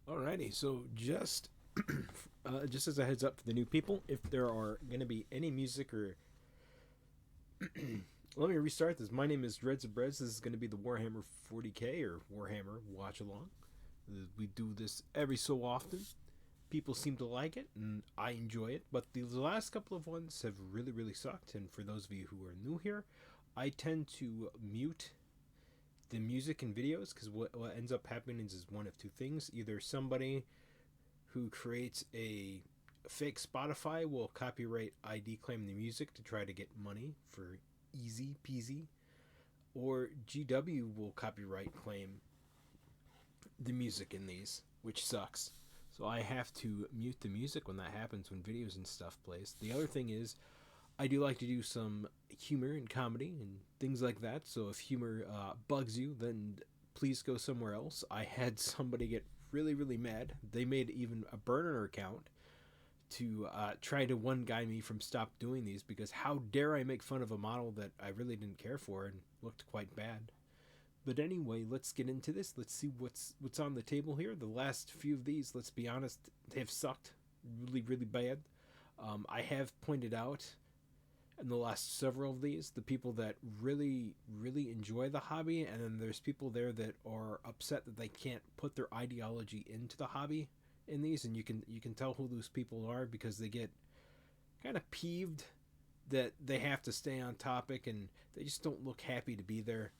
Alrighty, so just as a heads up for the new people, if there are going to be any music or let me restart this. My name is Dreads of Breads. This is going to be the Warhammer 40k or Warhammer watch along. We do this every so often. People seem to like it, and I enjoy it. But the last couple of ones have really sucked. And for those of you who are new here, I tend to mute the music and videos because what ends up happening is one of two things: either somebody who creates a fake Spotify will copyright ID claim the music to try to get money for easy peasy, or GW will copyright claim the music in these, which sucks. So I have to mute the music when that happens, when videos and stuff plays. The other thing is, I do like to do some humor and comedy and things like that. So if humor bugs you, then please go somewhere else. I had somebody get really mad. They made even a burner account to try to one guy me from stop doing these because how dare I make fun of a model that I really didn't care for and looked quite bad. But anyway, let's get into this. Let's see what's on the table here. The last few of these, let's be honest, they've sucked really bad. I have pointed out in the last several of these the people that really enjoy the hobby, and then there's people there that are upset that they can't put their ideology into the hobby in these, and you can tell who those people are because they get kind of peeved that they have to stay on topic and they just don't look happy to be there.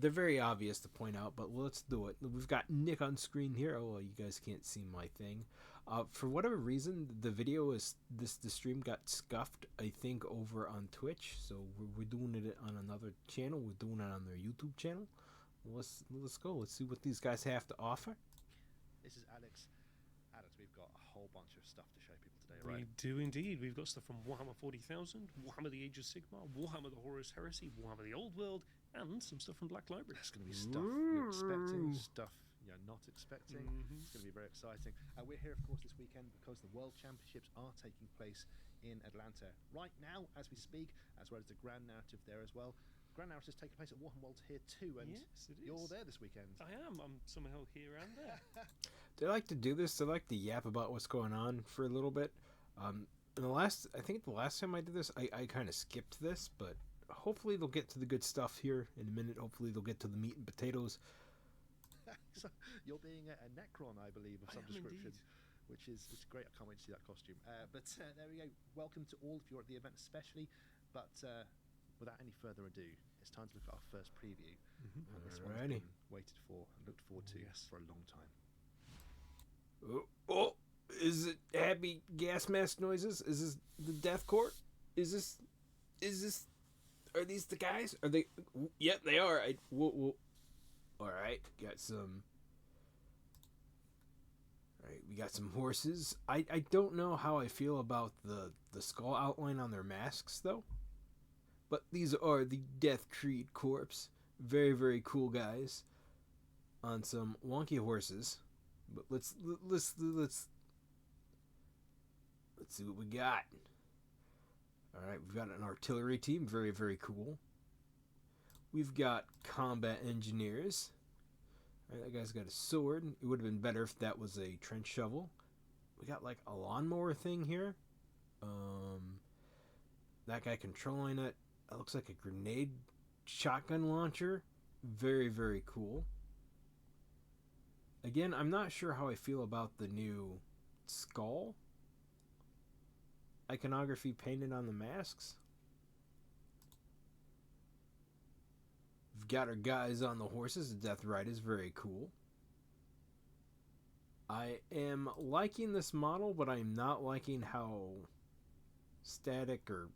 They're very obvious to point out, but let's do it. We've got Nick on screen here. Oh, well, you guys can't see my thing. For whatever reason, the video is the stream got scuffed. I think over on Twitch, so we're doing it on another channel. We're doing it on their YouTube channel. Let's go. Let's see what these guys have to offer. This is Alex. Alex, we've got a whole bunch of stuff to show people today, right? We do indeed. We've got stuff from Warhammer 40,000, Warhammer the Age of Sigmar, Warhammer the Horus Heresy, Warhammer the Old World, and some stuff from Black Library. It's going to be stuff you're expecting, stuff you're not expecting. It's going to be very exciting. We're here, of course, this weekend because the World Championships are taking place in Atlanta right now as we speak, as well as the Grand Narrative there as well. Grand Narrative is taking place at Warhammer World here too, and yes, it is. You're there this weekend. I am. I'm somehow here and there. They like to do this. They like to yap about what's going on for a little bit. I think the last time I did this, I kind of skipped this, but hopefully they'll get to the good stuff here in a minute. Hopefully they'll get to the meat and potatoes. So you're being a Necron, I believe, of some description. Indeed. Which is great. I can't wait to see that costume. But there we go. Welcome to all if you're at the event, especially. But without any further ado, it's time to look at our first preview. And this one's been waited for and looked forward to for a long time. Oh, is it happy gas mask noises? Is this the death court? Is this? Are these the guys? Are they? Yep, they are. All right, got some. All right, we got some horses. I don't know how I feel about the skull outline on their masks though. But these are the Death Creed Corps. Very cool guys on some wonky horses. But let's see what we got. All right, we've got an artillery team, very cool. We've got combat engineers. All right, that guy's got a sword. It would have been better if that was a trench shovel. We got like a lawnmower thing here. That guy controlling it. It looks like a grenade shotgun launcher. Very cool. Again, I'm not sure how I feel about the new skull iconography painted on the masks. We've got our guys on the horses. The Death Riders, very cool. I am liking this model, but I'm not liking how static, or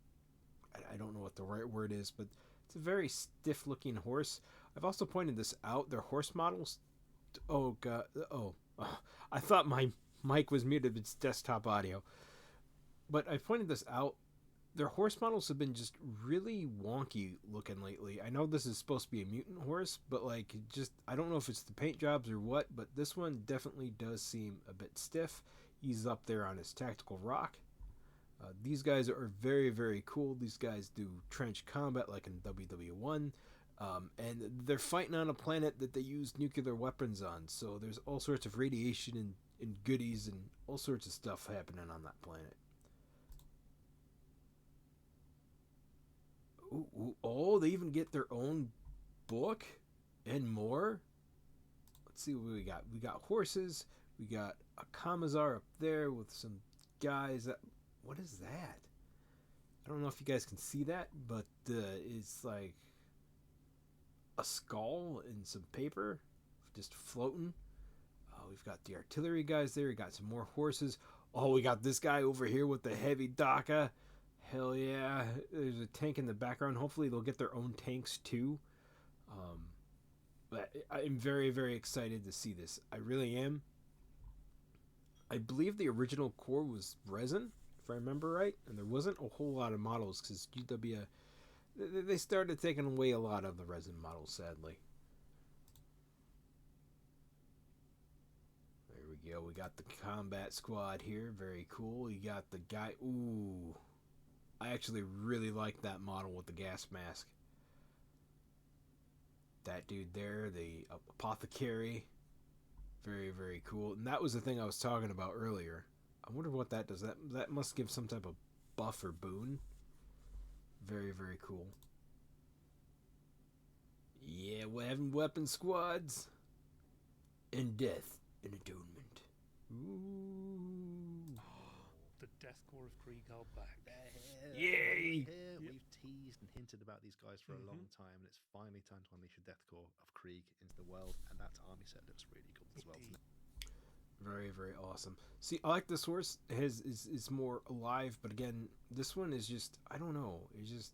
I don't know what the right word is, but it's a very stiff looking horse. I've also pointed this out. Their horse models. Oh god. I thought my mic was muted. It's desktop audio. But I pointed this out. Their horse models have been just really wonky looking lately. I know this is supposed to be a mutant horse, but like just I don't know if it's the paint jobs or what, but this one definitely does seem a bit stiff. He's up there on his tactical rock. These guys are very cool. These guys do trench combat like in WW1. And they're fighting on a planet that they use nuclear weapons on. So there's all sorts of radiation and goodies and all sorts of stuff happening on that planet. Ooh, oh, they even get their own book and more. Let's see what we got. We got horses. We got a Kamazar up there with some guys. What is that? I don't know if you guys can see that, but it's like a skull and some paper just floating. We've got the artillery guys there. We got some more horses. Oh, we got this guy over here with the heavy Daka. Hell yeah. There's a tank in the background. Hopefully they'll get their own tanks too. But I'm very, very excited to see this. I really am. I believe the original core was resin, if I remember right. And there wasn't a whole lot of models because GW... They started taking away a lot of the resin models, sadly. There we go. We got the combat squad here. Very cool. You got the guy... Ooh. I actually really like that model with the gas mask. That dude there, the apothecary. Very, very cool. And that was the thing I was talking about earlier. I wonder what that does. That must give some type of buff or boon. Very, very cool. Yeah, we're having weapon squads. And death and atonement. Ooh. The Death Corps of Krieg are back. Yay! We've teased and hinted about these guys for a long time, and it's finally time to unleash a Death Corps of Krieg into the world, and that army set looks really cool as well. Very, very awesome. See, I like this horse. It's more alive, but again, this one is just, I don't know. It's just,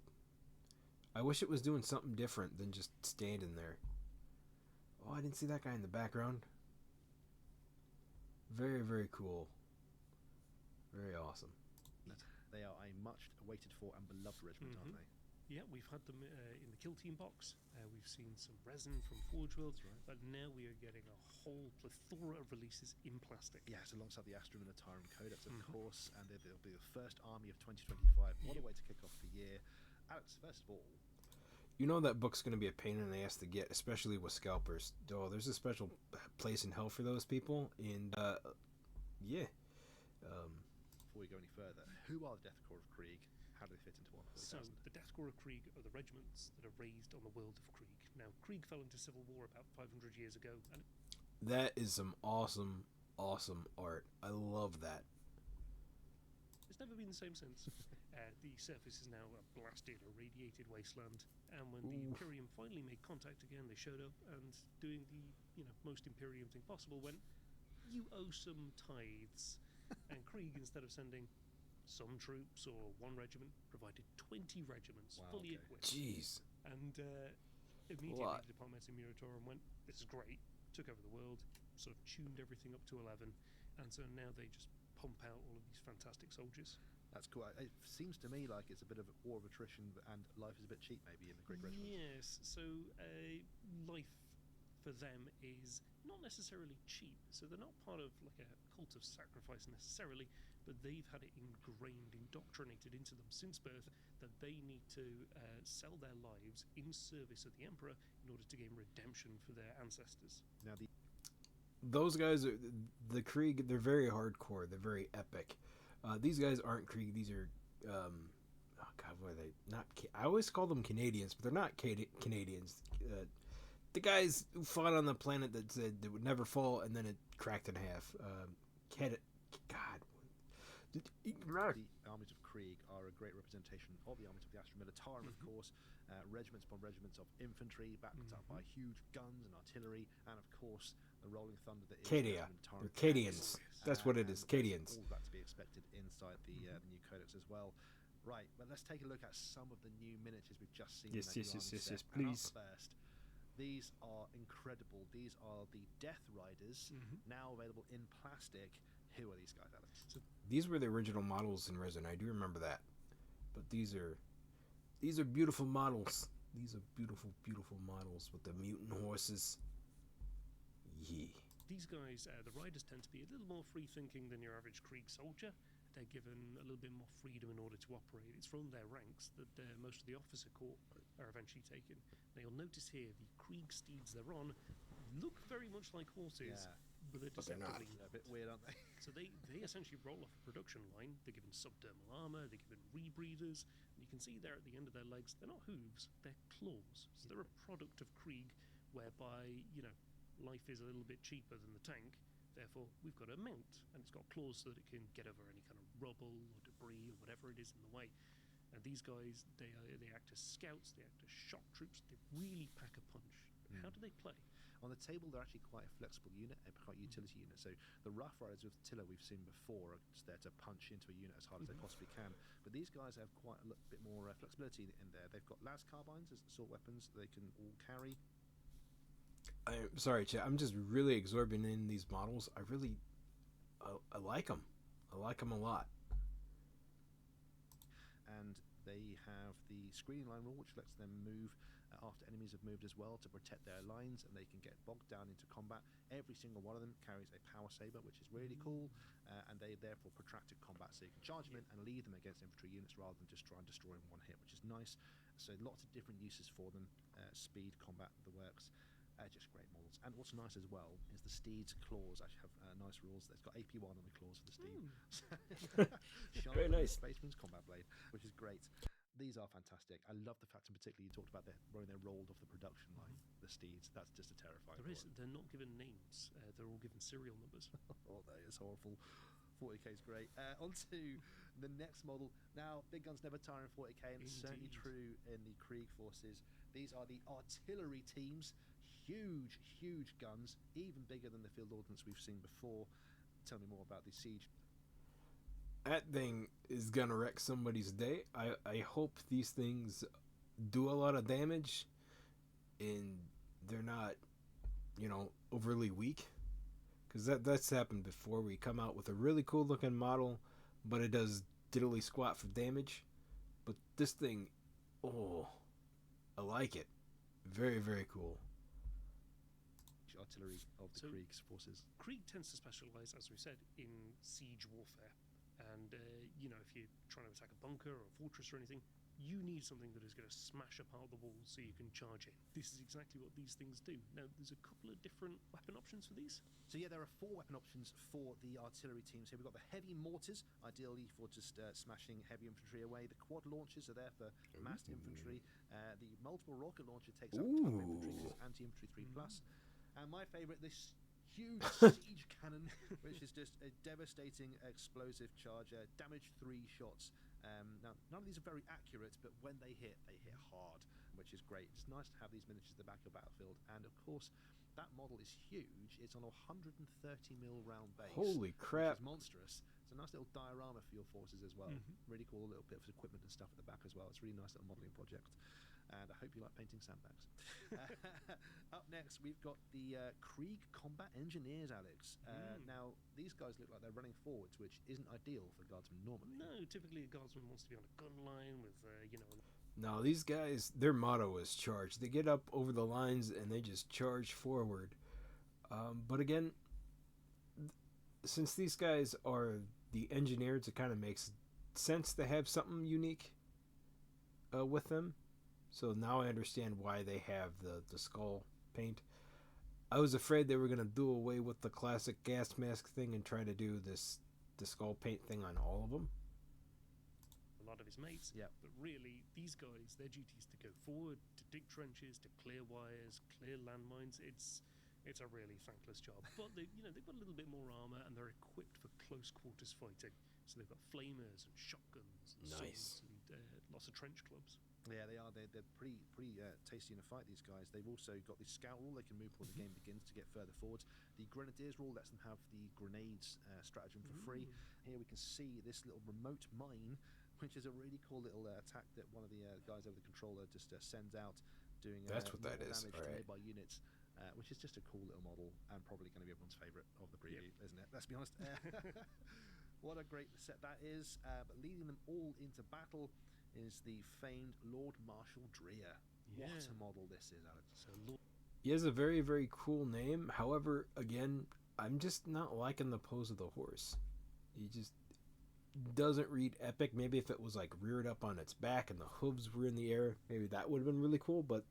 I wish it was doing something different than just standing there. Oh, I didn't see that guy in the background. Very, very cool. Very awesome. They are a much awaited for and beloved regiment, aren't they? Yeah, we've had them in the Kill Team box. We've seen some resin from Forge Worlds, but now we are getting a whole plethora of releases in plastic. Yes, alongside the Astra Minotaur Codex, of course, and they'll be the first army of 2025. What a way to kick off the year. Alex, first of all, you know that book's going to be a pain in the ass to get, especially with scalpers. Oh, there's a special place in hell for those people, and yeah. Before we go any further, who are the Death Corps of Krieg? How do they fit into 140,000? So, the Death Corps of Krieg are the regiments that are raised on the world of Krieg. Now, Krieg fell into civil war about 500 years ago, and that is some awesome, awesome art. I love that. It's never been the same since. The surface is now a blasted, irradiated wasteland, and when the Imperium finally made contact again, they showed up and doing the most Imperium thing possible went, you owe some tithes. And Krieg, instead of sending some troops or one regiment, provided 20 regiments fully equipped. Jeez. And immediately the Department of Minotaur went, this is great, took over the world, sort of tuned everything up to 11, and so now they just pump out all of these fantastic soldiers. That's cool. It seems to me like it's a bit of a war of attrition, and life is a bit cheap maybe in the Krieg regiment. Yes, so life for them is not necessarily cheap, so they're not part of like a cult of sacrifice necessarily, but they've had it ingrained, indoctrinated into them since birth that they need to sell their lives in service of the Emperor in order to gain redemption for their ancestors. Now those guys are the Krieg. They're very hardcore. They're very epic. These guys aren't Krieg. These are oh god, what are they? Not I always call them Canadians, but they're not Canadians. The guys who fought on the planet that said they would never fall, and then it cracked in half. God. The armies of Krieg are a great representation of the armies of the Astra Minotaur, of course, regiments upon regiments of infantry, backed up by huge guns and artillery, and of course the rolling thunder that is Cadia. They're Cadians. That's what it is. Cadians. All that to be expected inside the new codex as well. Right, but let's take a look at some of the new miniatures we've just seen. Yes, please. First, these are incredible. These are the Death Riders, now available in plastic. Who are these guys, Alex? So these were the original models in resin. I do remember that. But these are beautiful models. These are beautiful, beautiful models with the mutant horses. Yeah. These guys, the riders tend to be a little more free-thinking than your average Krieg soldier. They're given a little bit more freedom in order to operate. It's from their ranks that most of the officer corps are eventually taken. Now you'll notice here the Krieg steeds they're on look very much like horses, but they're But they're not. deceptively A bit weird, aren't they? So they essentially roll off a production line. They're given subdermal armor, they're given rebreathers, and you can see there at the end of their legs, they're not hooves, they're claws. So they're a product of Krieg, whereby, life is a little bit cheaper than the tank. Therefore, we've got a mount, and it's got claws so that it can get over any kind of rubble or debris or whatever it is in the way. And these guys, they act as scouts, they act as shock troops, they really pack a punch. How do they play? On the table, they're actually quite a flexible unit, quite a utility unit. So the Rough Riders with Tiller we've seen before are just there to punch into a unit as hard as they possibly can. But these guys have quite a bit more flexibility in there. They've got las carbines as assault weapons they can all carry. I'm sorry, Chet. I'm just really absorbing in these models. I like them. I like them a lot. And they have the screening line rule, which lets them move after enemies have moved as well to protect their lines, and they can get bogged down into combat. Every single one of them carries a power saber, which is really cool, and they therefore protracted combat, so you can charge them in and lead them against infantry units rather than just try and destroy them one hit, which is nice. So lots of different uses for them, speed, combat, the works. Just great models. And what's nice as well is the steed's claws actually have nice rules. It's got AP1 on the claws for the steed. Very nice. Spaceman's combat blade, which is great. These are fantastic. I love the fact, in particular, you talked about when they're rolled off the production line, the steeds. That's just a terrifying thought. They're not given names. They're all given serial numbers. Oh, that is horrible. 40k is great. On to the next model. Now, big guns never tire in 40k, and it's certainly true in the Krieg forces. These are the artillery teams. Huge, huge guns, even bigger than the field ordnance we've seen before. Tell me more about the siege. That thing is gonna wreck somebody's day. I hope these things do a lot of damage and they're not, overly weak. Because that's happened before. We come out with a really cool looking model, but it does diddly squat for damage. But this thing, I like it. Very, very cool. Artillery of the Krieg's forces. Krieg tends to specialize, as we said, in siege warfare. And, if you're trying to attack a bunker or a fortress or anything, you need something that is going to smash apart the walls so you can charge in. This is exactly what these things do. Now, there's a couple of different weapon options for these. So yeah, there are 4 weapon options for the artillery teams here. We've got the heavy mortars, ideally for just smashing heavy infantry away. The quad launchers are there for massed infantry. The multiple rocket launcher takes out tough infantry, which is anti-infantry 3+. And my favourite, this huge siege cannon, which is just a devastating explosive charger. Damage 3 shots. Now, none of these are very accurate, but when they hit hard, which is great. It's nice to have these miniatures at the back of the battlefield. And, of course, that model is huge. It's on a 130mm round base. Holy crap. Which is monstrous. It's a nice little diorama for your forces as well. Really cool little bit of equipment and stuff at the back as well. It's a really nice little modelling project. And I hope you like painting sandbags. Up next, we've got the Krieg Combat Engineers, Alex. Now, these guys look like they're running forwards, which isn't ideal for guardsmen normally. No, typically a guardsman wants to be on a gun line with, No, these guys, their motto is charge. They get up over the lines and they just charge forward. But again, since these guys are the engineers, it kind of makes sense to have something unique with them. So now I understand why they have the skull paint. I was afraid they were going to do away with the classic gas mask thing and try to do the skull paint thing on all of them. A lot of his mates. Yeah. But really, these guys, their duty is to go forward, to dig trenches, to clear wires, clear landmines. It's a really thankless job. But they've got a little bit more armor and they're equipped for close quarters fighting. So they've got flamers and shotguns and swords and lots of trench clubs. Yeah, they are. They're pretty tasty in a fight, these guys. They've also got the scout rule. They can move before the game begins to get further forwards. The grenadiers rule lets them have the grenades stratagem for free. Here we can see this little remote mine, which is a really cool little attack that one of the guys over the controller just sends out, doing That's what that is. damage to nearby units. Which is just a cool little model and probably going to be everyone's favourite of the preview, isn't it? Let's be honest. What a great set that is. But leading them all into battle is the famed Lord Marshal Dreer. Yeah. What a model this is, Alex. So He has a very, very cool name. However, again, I'm just not liking the pose of the horse. doesn't read epic. Maybe if it was like reared up on its back and the hooves were in the air, maybe that would have been really cool. But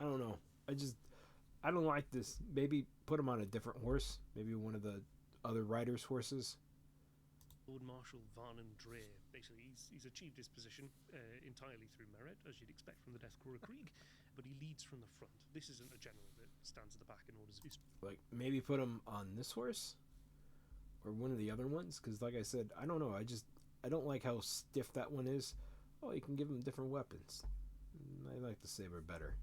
I don't know. I don't like this. Maybe put him on a different horse. Maybe one of the other riders' horses. Lord Marshal Varnon Dreer, basically, he's achieved his position entirely through merit, as you'd expect from the Death Korps of Krieg, but he leads from the front. This isn't a general that stands at the back and orders his... Like, maybe put him on this horse? Or one of the other ones? Because, like I said, I don't know. I don't like how stiff that one is. Oh, you can give him different weapons. I like the saber better.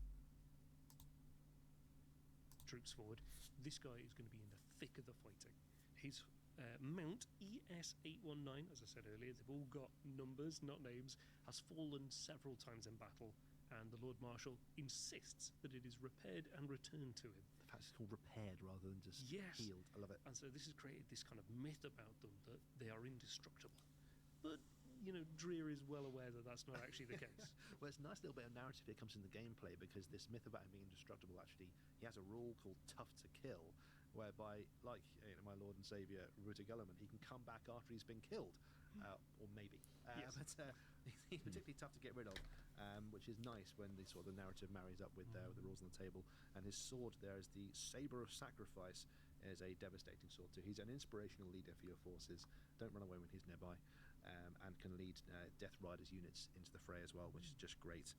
Troops forward. This guy is going to be in the thick of the fighting. His mount ES819, as I said earlier, they've all got numbers, not names, has fallen several times in battle, and the Lord Marshal insists that it is repaired and returned to him. The fact it's called repaired rather than just healed. I love it. And so this has created this kind of myth about them that they are indestructible. But, you know, Dreer is well aware that that's not actually the case. Well, it's a nice little bit of narrative that comes in the gameplay, because this myth about him being indestructible, actually, he has a rule called tough to kill, whereby, like my Lord and Saviour Ruta Gulliman, he can come back after he's been killed, or maybe. Yes. But he's particularly tough to get rid of, which is nice when the sort of the narrative marries up with the rules on the table. And his sword there is the Sabre of Sacrifice, is a devastating sword too. He's an inspirational leader for your forces. Don't run away when he's nearby, and can lead Death Riders units into the fray as well, which is just great.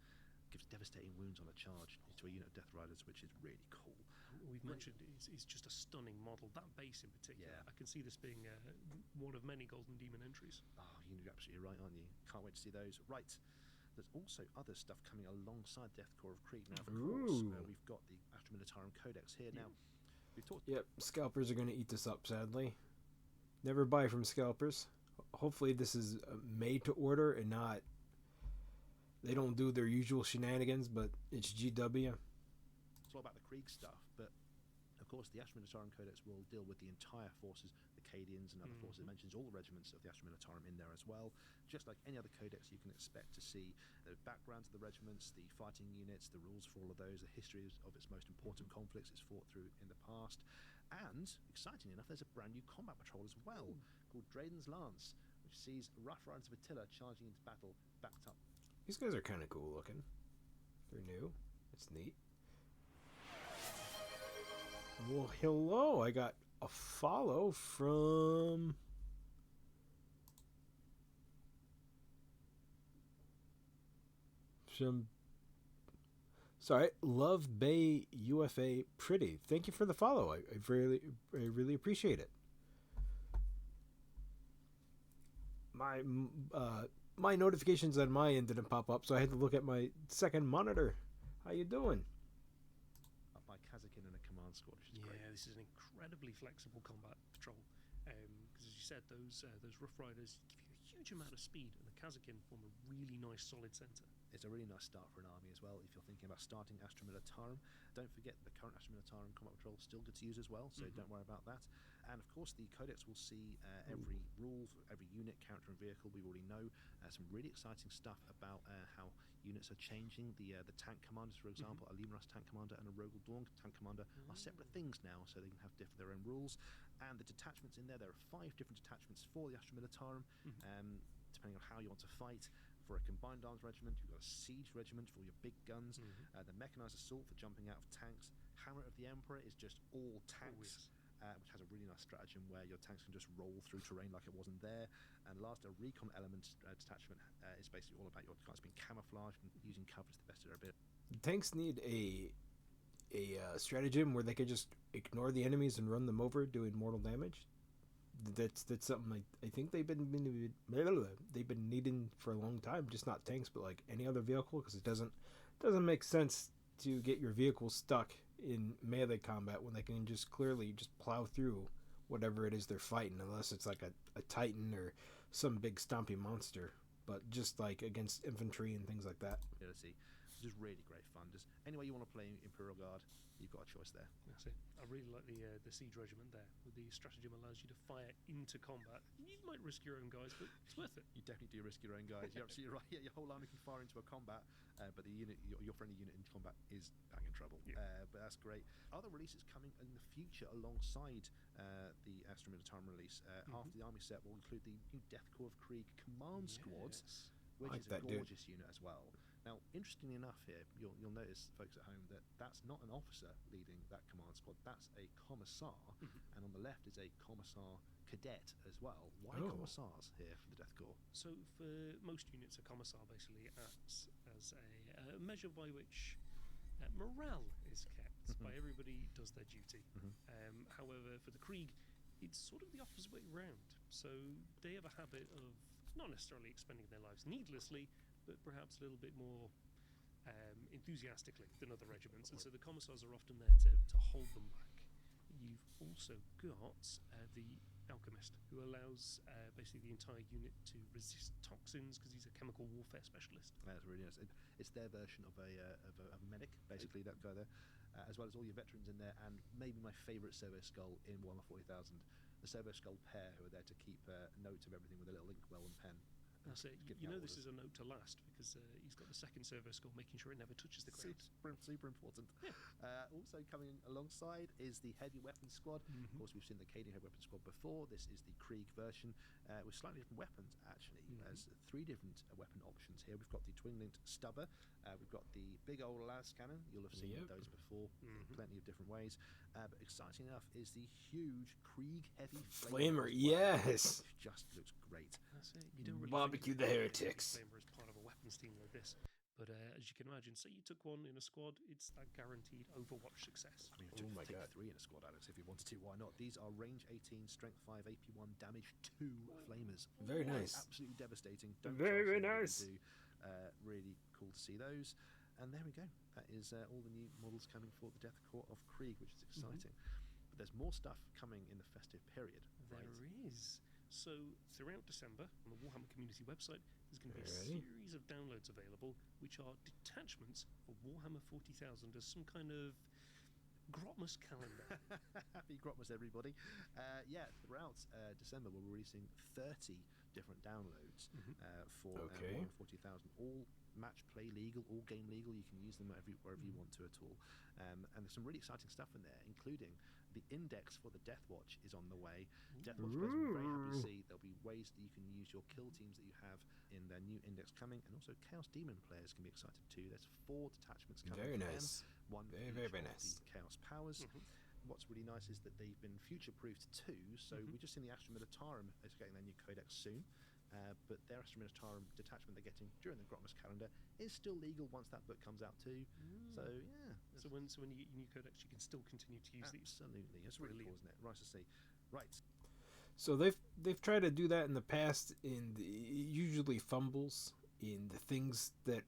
Gives devastating wounds on a charge to a unit of Death Riders, which is really cool. We've mentioned it's just a stunning model. That base in particular, I can see this being one of many Golden Demon entries. Oh, you're absolutely right, aren't you? Can't wait to see those. Right, there's also other stuff coming alongside Death Korps of Krieg. Now, of course, we've got the Astra Militarum Codex here. Now, we've talked... Yep, scalpers are going to eat this up, sadly. Never buy from scalpers. Hopefully this is made to order and not... They don't do their usual shenanigans, but it's GW. It's all about the Krieg stuff, but of course the Astra Militarum Codex will deal with the entire forces, the Cadians and other forces. It mentions all the regiments of the Astra Militarum in there as well. Just like any other codex, you can expect to see the backgrounds of the regiments, the fighting units, the rules for all of those, the history of its most important conflicts it's fought through in the past. And, excitingly enough, there's a brand new combat patrol as well, called Drayden's Lance, which sees Rough Riders of Attila charging into battle, backed up. These guys are kind of cool looking. They're new. It's neat. Well, hello. I got a follow from... Sorry, Love Bay UFA Pretty. Thank you for the follow. I really appreciate it. My notifications on my end didn't pop up, so I had to look at my second monitor. How you doing? Up by Kazakin and a command squad, which is great. Yeah, this is an incredibly flexible combat patrol. Because as you said, those Rough Riders give you a huge amount of speed, and the Kazakin form a really nice solid centre. It's a really nice start for an army as well. If you're thinking about starting Astra Militarum, don't forget the current Astra Militarum combat patrol is still good to use as well, so don't worry about that. And of course, the Codex will see every rule for every unit, character, and vehicle. We already know some really exciting stuff about how units are changing. The tank commanders, for example, a Lemurus tank commander and a Rogel Dawn tank commander are separate things now, so they can have their own rules. And the detachments in there, there are 5 different detachments for the Astra Militarum, depending on how you want to fight. For a combined arms regiment, you've got a siege regiment for your big guns, the mechanized assault for jumping out of tanks. Hammer of the Emperor is just all tanks, which has a really nice stratagem where your tanks can just roll through terrain like it wasn't there. And last, a recon element detachment is basically all about your guys being camouflaged and using cover to the best of their ability. Tanks need a stratagem where they could just ignore the enemies and run them over, doing mortal damage. That's something I think they've been needing for a long time. Just not tanks, but like any other vehicle, because it doesn't make sense to get your vehicle stuck in melee combat when they can just clearly just plow through whatever it is they're fighting, unless it's like a Titan or some big stompy monster. But just like against infantry and things like that. Ability, which is really great fun. Just any way you want to play Imperial Guard, you've got a choice there. That's it. I really like the siege regiment there. With the stratagem allows you to fire into combat. You might risk your own guys, but it's worth it. You definitely do risk your own guys. You're absolutely right. Yeah, your whole army can fire into a combat, but the unit, your friendly unit in combat is bang in trouble. Yeah. But That's great. Other releases coming in the future alongside the Astra Militarum release. After the army set will include the new Death Korps of Krieg Command Squad, which Like is a that, dude. gorgeous unit as well. Now, interestingly enough here, you'll notice, folks at home, that that's not an officer leading that command squad. That's a commissar, and on the left is a commissar cadet as well. Why commissars here for the Death Corps? So for most units, a commissar basically acts as a measure by which morale is kept by everybody does their duty. However, for the Krieg, it's sort of the opposite way round. So they have a habit of not necessarily expending their lives needlessly, but perhaps a little bit more enthusiastically than other regiments. And so the commissars are often there to hold them back. You've also got the alchemist, who allows basically the entire unit to resist toxins because he's a chemical warfare specialist. That's really nice. It's their version of a medic, basically, that guy there, as well as all your veterans in there, and maybe my favourite Servo Skull in Warhammer 40,000, the Servo Skull pair, who are there to keep notes of everything with a little inkwell and pen. That's it. You know this is a note to last because he's got the second servo skull, making sure it never touches the ground. Super important. Also coming alongside is the heavy weapons squad. Of course, we've seen the Cadian heavy weapons squad before. This is the Krieg version with slightly different weapons, actually. There's 3 different weapon options here. We've got the twin-linked stubber. We've got the big old las cannon. You'll have seen those before, plenty of different ways. But exciting enough is the huge Krieg heavy Flamer, yes. Which just looks great. That's it. You don't really Barbecue the heretics. Flamer as part of a weapons team like this. But as you can imagine, say you took one in a squad, it's that guaranteed Overwatch success. I mean, take 3 in a squad, Alex, if you wanted to. Why not? These are range 18, strength 5, AP1, damage 2 flamers. Very nice. Absolutely devastating. Very nice. Really cool to see those. And there we go. That is all the new models coming for the Death Corps of Krieg, which is exciting. But there's more stuff coming in the festive period. There is. So throughout December, on the Warhammer community website, there's going to be a series of downloads available, which are detachments for Warhammer 40,000 as some kind of Grotmas calendar. Happy Grotmas, everybody. Throughout December, we're releasing 30 different downloads for Warhammer 40,000. All match play legal, all game legal. You can use them wherever you want to at all. And there's some really exciting stuff in there, including the index for the Death Watch is on the way. Death Watch players will be very happy to see there'll be ways that you can use your kill teams that you have in their new index coming, and also Chaos Demon players can be excited too. There's 4 detachments coming. Very nice. One very The nice. Chaos Powers. What's really nice is that they've been future-proofed too. So we've just seen the Astra Militarum is getting their new codex soon. But their Astra Militarum detachment they're getting during the Grotmas calendar is still legal once that book comes out too. So yeah. So when you get your new codex, you can still continue to use these. Absolutely, it's really cool, isn't it? Nice to see. Right. So they've tried to do that in the past, in usually fumbles in the things that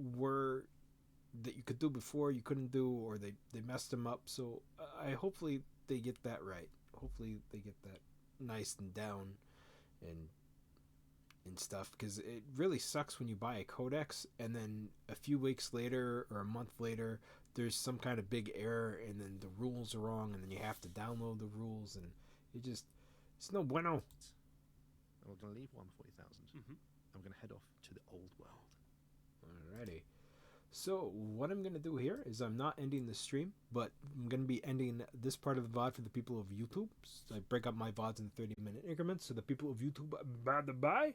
you could do before you couldn't do, or they messed them up. So hopefully they get that right. Hopefully they get that nice and down and stuff, because it really sucks when you buy a codex and then a few weeks later or a month later there's some kind of big error and then the rules are wrong and then you have to download the rules and it's no bueno. And we're going to leave 40,000. I'm going to head off to the old world. Alrighty. So what I'm going to do here is I'm not ending the stream, but I'm going to be ending this part of the VOD for the people of YouTube. So I break up my VODs in 30-minute increments, so the people of YouTube, bye.